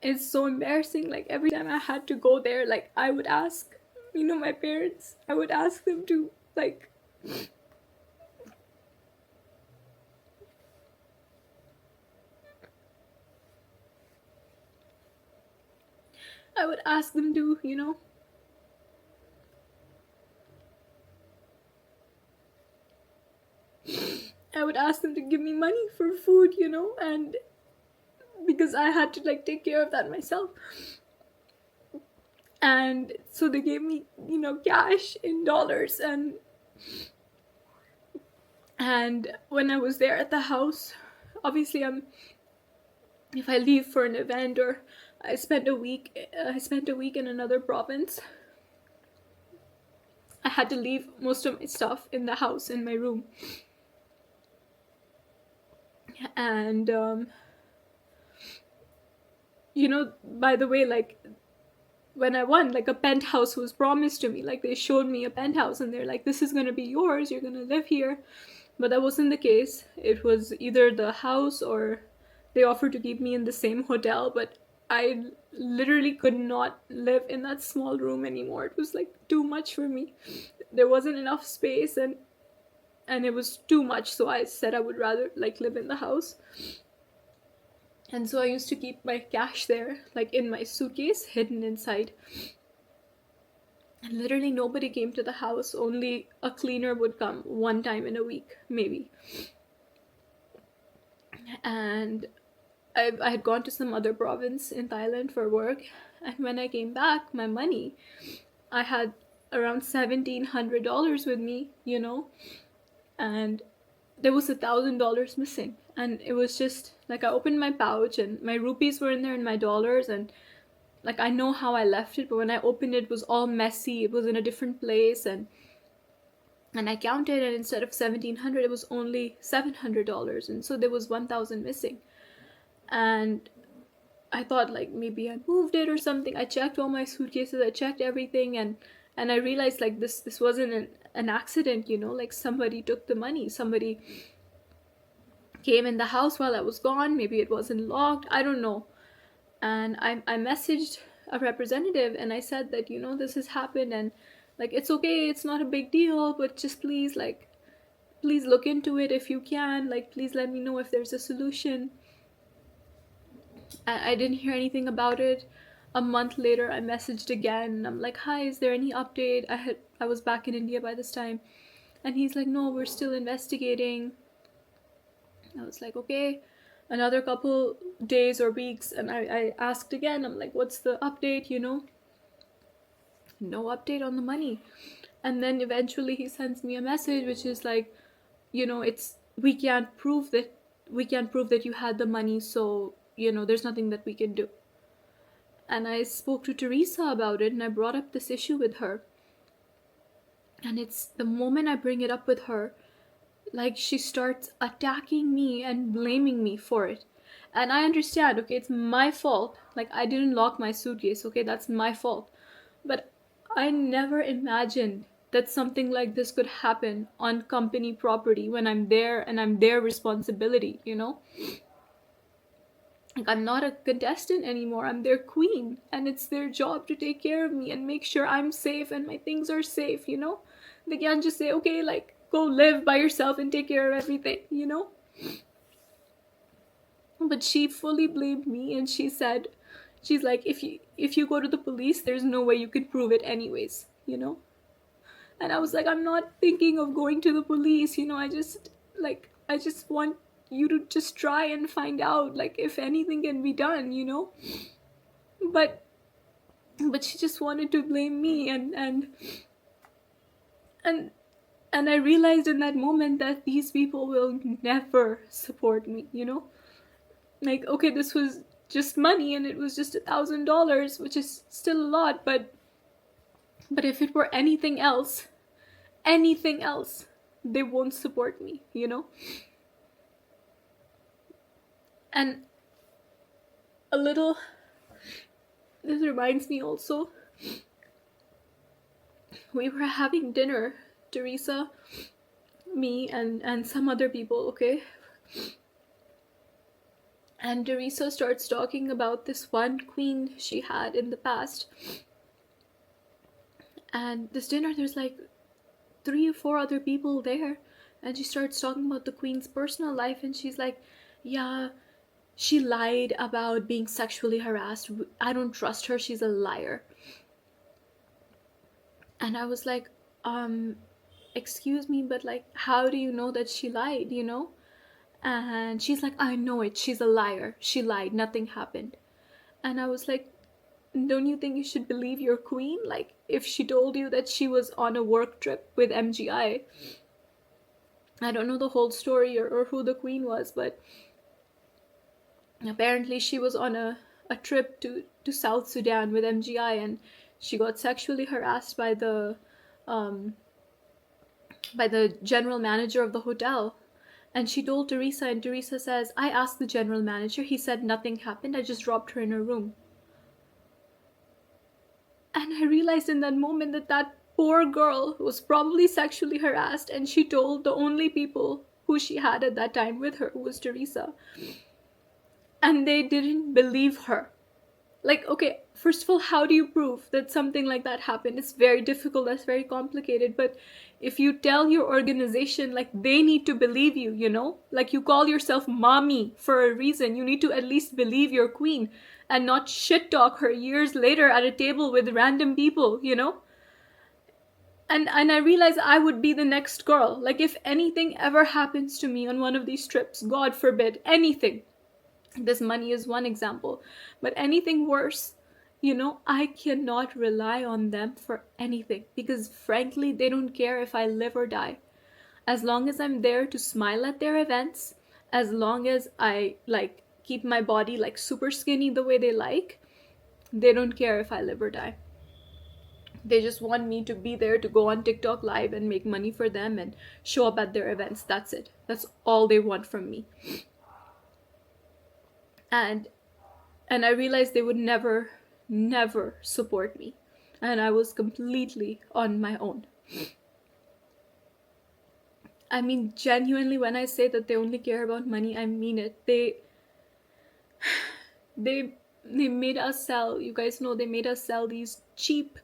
it's so embarrassing. Like every time I had to go there, like I would ask, my parents, I would ask them to, like, I would ask them to, I would ask them to give me money for food, and because I had to like take care of that myself. And so they gave me, cash in dollars. And when I was there at the house, obviously if I leave for an event, or I spent a week in another province, I had to leave most of my stuff in the house, in my room. And by the way, like when I won, like a penthouse was promised to me. Like they showed me a penthouse and they're like, this is gonna be yours, you're gonna live here. But that wasn't the case. It was either the house or they offered to keep me in the same hotel, but I literally could not live in that small room anymore. It was like too much for me. There wasn't enough space, and it was too much, so I said I would rather like live in the house. And so I used to keep my cash there, like in my suitcase, hidden inside. And literally nobody came to the house. Only a cleaner would come one time in a week, maybe. And I had gone to some other province in Thailand for work. And when I came back, my money, I had around $1,700 with me, and there was $1,000 missing. And it was just like I opened my pouch and my rupees were in there and my dollars, and like I know how I left it, but when I opened it, it was all messy. It was in a different place, and I counted, and instead of 1,700, it was only $700, and so there was 1,000 missing. And I thought like maybe I moved it or something. I checked all my suitcases, I checked everything, and I realized like this wasn't an accident, like somebody took the money. Somebody came in the house while I was gone. Maybe it wasn't locked. I don't know. And I messaged a representative and I said that, this has happened, and like it's okay, it's not a big deal, but just please, like, please look into it if you can. Like, please let me know if there's a solution. I didn't hear anything about it. A month later, I messaged again. And I'm like, hi, is there any update? I was back in India by this time. And he's like, no, we're still investigating. I was like, okay. Another couple days or weeks, and I asked again. I'm like, what's the update, No update on the money. And then eventually he sends me a message which is like, it's we can't prove that you had the money, so there's nothing that we can do. And I spoke to Teresa about it, and I brought up this issue with her. And it's the moment I bring it up with her, like she starts attacking me and blaming me for it. And I understand, okay, it's my fault. Like I didn't lock my suitcase, okay, that's my fault. But I never imagined that something like this could happen on company property when I'm there and I'm their responsibility, Like I'm not a contestant anymore. I'm their queen, and it's their job to take care of me and make sure I'm safe and my things are safe, They can't just say, okay, like go live by yourself and take care of everything. But she fully blamed me, and she said, she's like, if you go to the police, there's no way you can prove it anyways. And I was like, I'm not thinking of going to the police, I just want you to just try and find out, like, if anything can be done. But she just wanted to blame me, and and I realized in that moment that these people will never support me. Like, okay, this was just money and it was just $1,000, which is still a lot, but if it were anything else, they won't support me. And a little, this reminds me also, we were having dinner, Teresa, me, and some other people, okay? And Teresa starts talking about this one queen she had in the past. And this dinner, there's like 3 or 4 other people there. And she starts talking about the queen's personal life. And she's like, yeah, she lied about being sexually harassed. I don't trust her. She's a liar. And I was like, excuse me, but like, how do you know that she lied, you know? And she's like, I know it. She's a liar. She lied. Nothing happened. And I was like, don't you think you should believe your queen? Like, if she told you that she was on a work trip with I don't know the whole story or who the queen was, but apparently she was on a trip to South Sudan with MGI, and she got sexually harassed um, by the general manager of the hotel. And she told Teresa, and Teresa says, I asked the general manager. He said nothing happened. I just dropped her in her room. And I realized in that moment that that poor girl was probably sexually harassed, and she told the only people who she had at that time with her, who was Teresa. And they didn't believe her. Like, okay, first of all, how do you prove that something like that happened? It's very difficult, that's very complicated. But if you tell your organization, like, they need to believe you, you know? Like, you call yourself mommy for a reason. You need to at least believe your queen and not shit talk her years later at a table with random people, you know? And I realized I would be the next girl. Like, if anything ever happens to me on one of these trips, God forbid, anything, this money is one example, but anything worse, you know, I cannot rely on them for anything, because frankly, they don't care if I live or die. As long as I'm there to smile at their events, as long as I like keep my body like super skinny the way they like, they don't care if I live or die. They just want me to be there to go on TikTok live and make money for them and show up at their events. That's it. That's all they want from me. And I realized they would never support me, and I was completely on my own. I mean, genuinely, when I say that they only care about money, I mean it. They made us sell, you guys know, they made us sell these cheap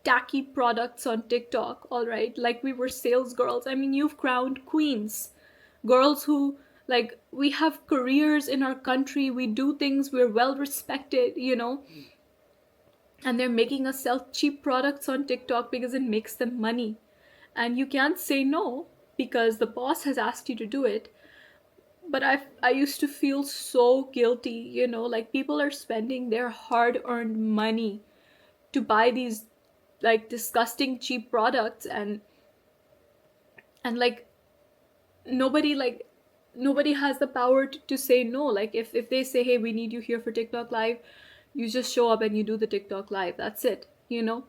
tacky products on TikTok, all right? Like we were sales girls. I mean, you've crowned queens, girls who, like, we have careers in our country, we do things, we're well respected, you know, and they're making us sell cheap products on TikTok because it makes them money. And you can't say no because the boss has asked you to do it. But I used to feel so guilty, you know, like people are spending their hard-earned money to buy these like disgusting cheap products, and like nobody has the power to say no. Like if they say, hey, we need you here for TikTok live, you just show up and you do the TikTok live. That's it, you know.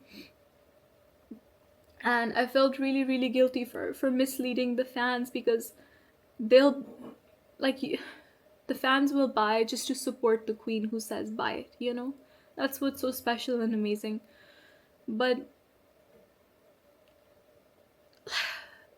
And I felt really really guilty for misleading the fans, because they'll like the fans will buy just to support the queen who says buy it, you know. That's what's so special and amazing. But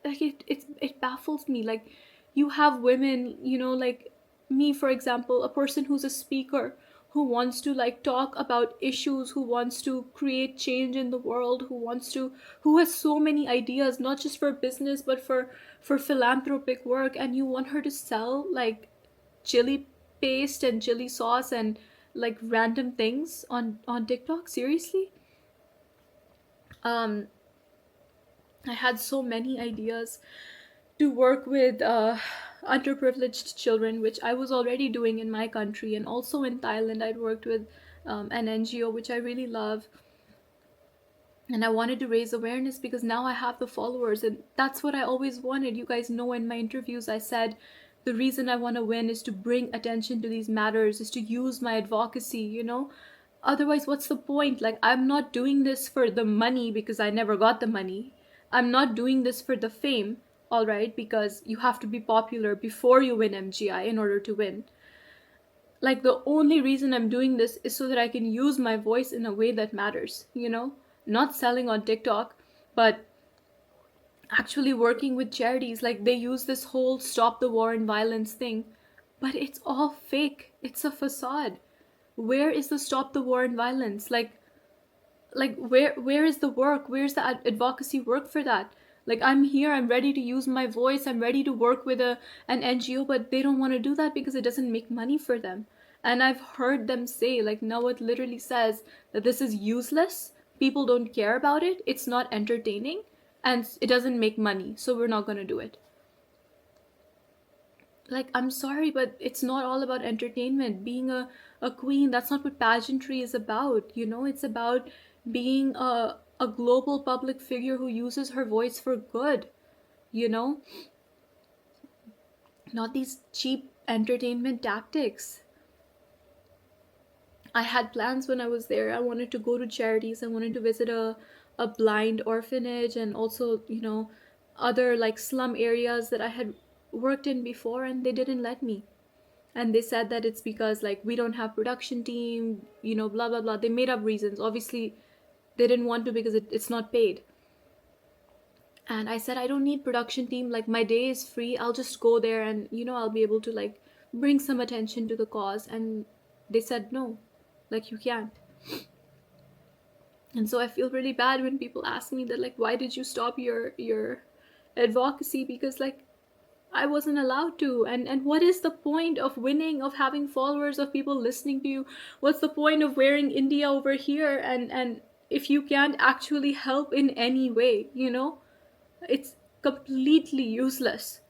like it baffles me. Like, you have women, you know, like me for example, a person who's a speaker, who wants to like talk about issues, who wants to create change in the world, who has so many ideas, not just for business but for philanthropic work, and you want her to sell like chili paste and chili sauce and like random things on TikTok? Seriously? um I had so many ideas to work with underprivileged children, which I was already doing in my country, and also in Thailand. I'd worked with an NGO, which I really love. And I wanted to raise awareness because now I have the followers, and that's what I always wanted. You guys know in my interviews, I said the reason I want to win is to bring attention to these matters, is to use my advocacy, you know? Otherwise, what's the point? Like, I'm not doing this for the money because I never got the money. I'm not doing this for the fame, all right, because you have to be popular before you win MGI in order to win. Like, the only reason I'm doing this is so that I can use my voice in a way that matters, you know? Not selling on TikTok, but actually working with charities. Like, they use this whole stop the war and violence thing but it's all fake. It's a facade. Where is the stop the war and violence? Like where is the work? Where's the advocacy work for that? Like, I'm here, I'm ready to use my voice, I'm ready to work with an NGO, but they don't want to do that because it doesn't make money for them. And I've heard them say, like, now it literally says that this is useless, people don't care about it, it's not entertaining, and it doesn't make money, so we're not going to do it. Like, I'm sorry, but it's not all about entertainment. Being a queen, that's not what pageantry is about. It's about being a global public figure who uses her voice for good, you know not these cheap entertainment tactics. I had plans when I was there. I wanted to go to charities, I wanted to visit a blind orphanage, and also, other like slum areas that I had worked in before, and they didn't let me. And they said that it's because, like, we don't have production team, blah blah blah. They made up reasons. Obviously they didn't want to because it's not paid. And I said, I don't need production team, like, my day is free, I'll just go there, and I'll be able to, like, bring some attention to the cause. And they said no, like, you can't. And so I feel really bad when people ask me that, like, why did you stop your advocacy? Because, like, I wasn't allowed to. And what is the point of winning, of having followers, of people listening to you? What's the point of wearing India over here, and if you can't actually help in any way? It's completely useless.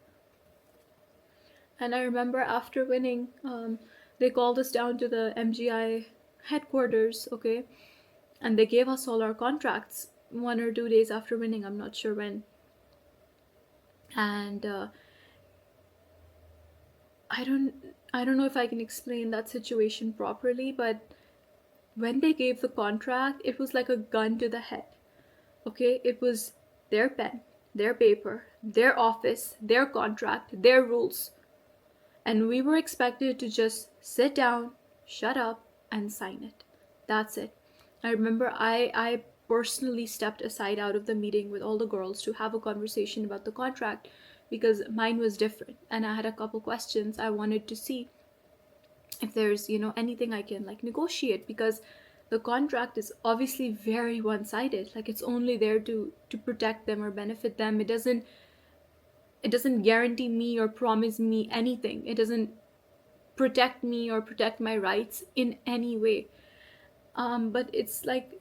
And I remember after winning, they called us down to the MGI headquarters, okay? And they gave us all our contracts 1 or 2 days after winning, I'm not sure when. And I don't know if I can explain that situation properly, but when they gave the contract, it was like a gun to the head. Okay, it was their pen, their paper, their office, their contract, their rules. And we were expected to just sit down, shut up, and sign it. That's it. I remember I personally stepped aside out of the meeting with all the girls to have a conversation about the contract, because mine was different, and I had a couple questions. I wanted to see if there's anything I can, like, negotiate, because the contract is obviously very one-sided. Like, it's only there to protect them or benefit them. It doesn't guarantee me or promise me anything. It doesn't protect me or protect my rights in any way. But it's like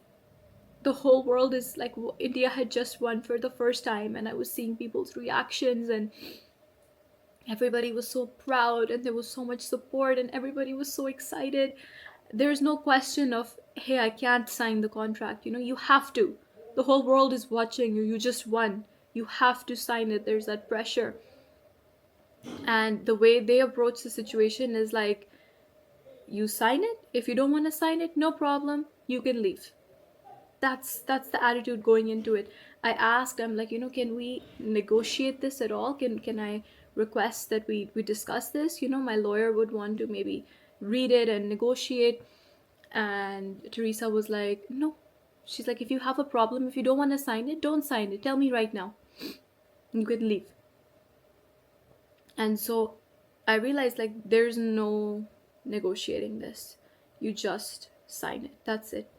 the whole world is like, India had just won for the first time, and I was seeing people's reactions, and everybody was so proud, and there was so much support, and everybody was so excited. There's no question of, hey, I can't sign the contract. You have to. The whole world is watching you. You just won. You have to sign it. There's that pressure. And the way they approach the situation is like, you sign it. If you don't want to sign it, no problem. You can leave. That's the attitude going into it. I asked, I'm like, can we negotiate this at all? Can I request that we discuss this? My lawyer would want to maybe read it and negotiate. And Teresa was like, no. She's like, if you have a problem, if you don't want to sign it, don't sign it. Tell me right now. You can leave. And so I realized, like, there's no negotiating this. You just sign it. That's it.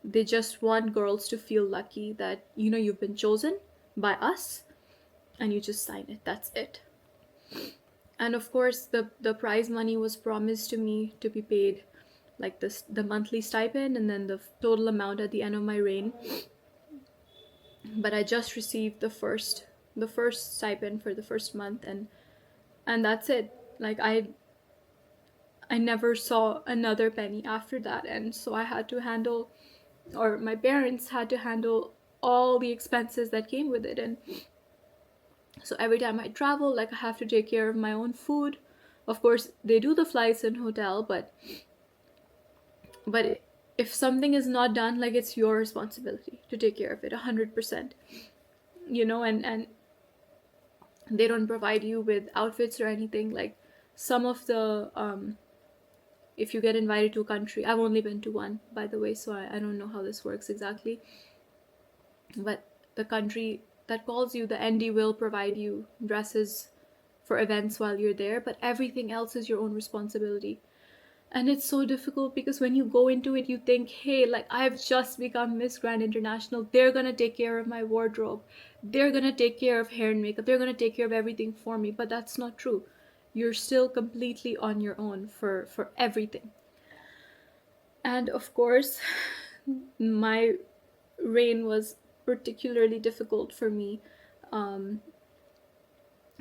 They just want girls to feel lucky that, you've been chosen by us, and you just sign it. That's it. And of course, the prize money was promised to me to be paid, like the monthly stipend, and then the total amount at the end of my reign. But I just received the first stipend for the first month, and that's it. Like, I never saw another penny after that. And so I had to handle, or my parents had to handle, all the expenses that came with it. And so every time I travel, like, I have to take care of my own food. Of course, they do the flights and hotel, but if something is not done, like, it's your responsibility to take care of it 100%. And they don't provide you with outfits or anything. Like, some of the if you get invited to a country, I've only been to one, by the way, so I don't know how this works exactly, but the country that calls you, the ND will provide you dresses for events while you're there, but everything else is your own responsibility. And it's so difficult because when you go into it, you think, hey, like I've just become Miss Grand International. They're gonna take care of my wardrobe. They're gonna take care of hair and makeup. They're gonna take care of everything for me. But that's not true. You're still completely on your own for everything. And of course, my reign was particularly difficult for me, um,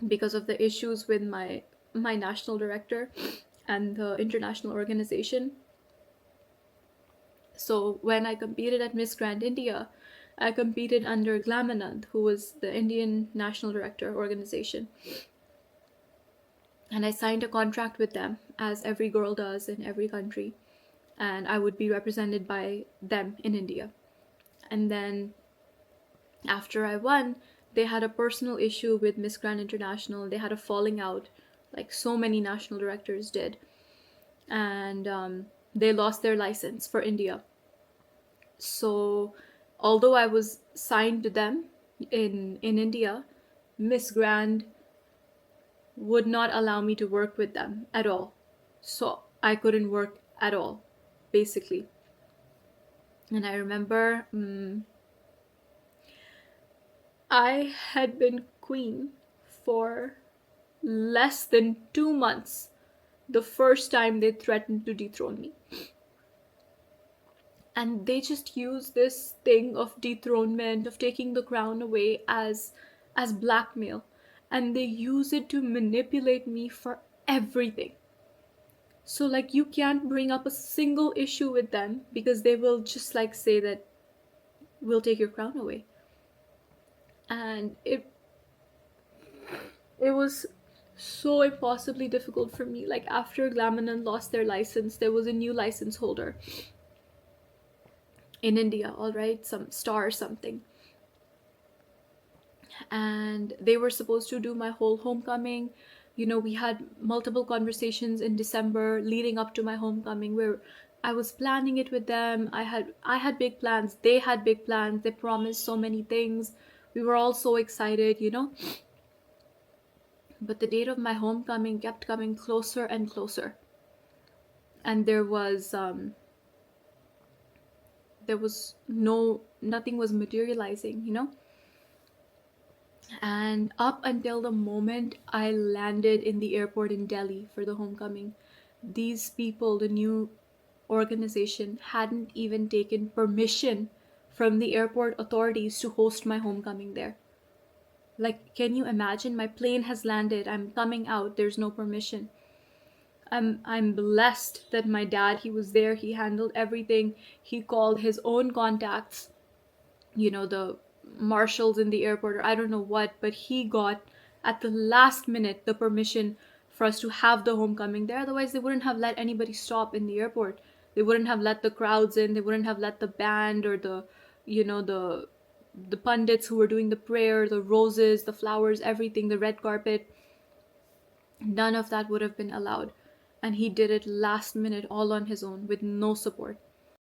because of the issues with my national director and the international organization. So when I competed at Miss Grand India, I competed under Glamanand, who was the Indian National Director organization. And I signed a contract with them, as every girl does in every country. And I would be represented by them in India. And then after I won, they had a personal issue with Miss Grand International. They had a falling out, like so many national directors did. And they lost their license for India. So, although I was signed to them in India, Miss Grand would not allow me to work with them at all. So I couldn't work at all, basically. And I remember I had been queen for less than 2 months the first time they threatened to dethrone me. And they just use this thing of dethronement, of taking the crown away, as blackmail, and they use it to manipulate me for everything. So like you can't bring up a single issue with them because they will just like say that we'll take your crown away. And it was so impossibly difficult for me. Like after Glamanan lost their license, there was a new license holder in India, all right, some star or something. And they were supposed to do my whole homecoming. You know, we had multiple conversations in December leading up to my homecoming where I was planning it with them. I had big plans. They had big plans. They promised so many things. We were all so excited, you know. But the date of my homecoming kept coming closer and closer. And there was nothing was materializing, you know. And up until the moment I landed in the airport in Delhi for the homecoming, these people, the new organization, hadn't even taken permission from the airport authorities to host my homecoming there. Like, can you imagine? My plane has landed, I'm coming out, there's no permission. I'm blessed that my dad, he was there, he handled everything. He called his own contacts, you know, the marshals in the airport or I don't know what, but he got at the last minute the permission for us to have the homecoming there. Otherwise, they wouldn't have let anybody stop in the airport. They wouldn't have let the crowds in. They wouldn't have let the band or you know, the pundits who were doing the prayer, the roses, the flowers, everything, the red carpet. None of that would have been allowed. And he did it last minute all on his own with no support.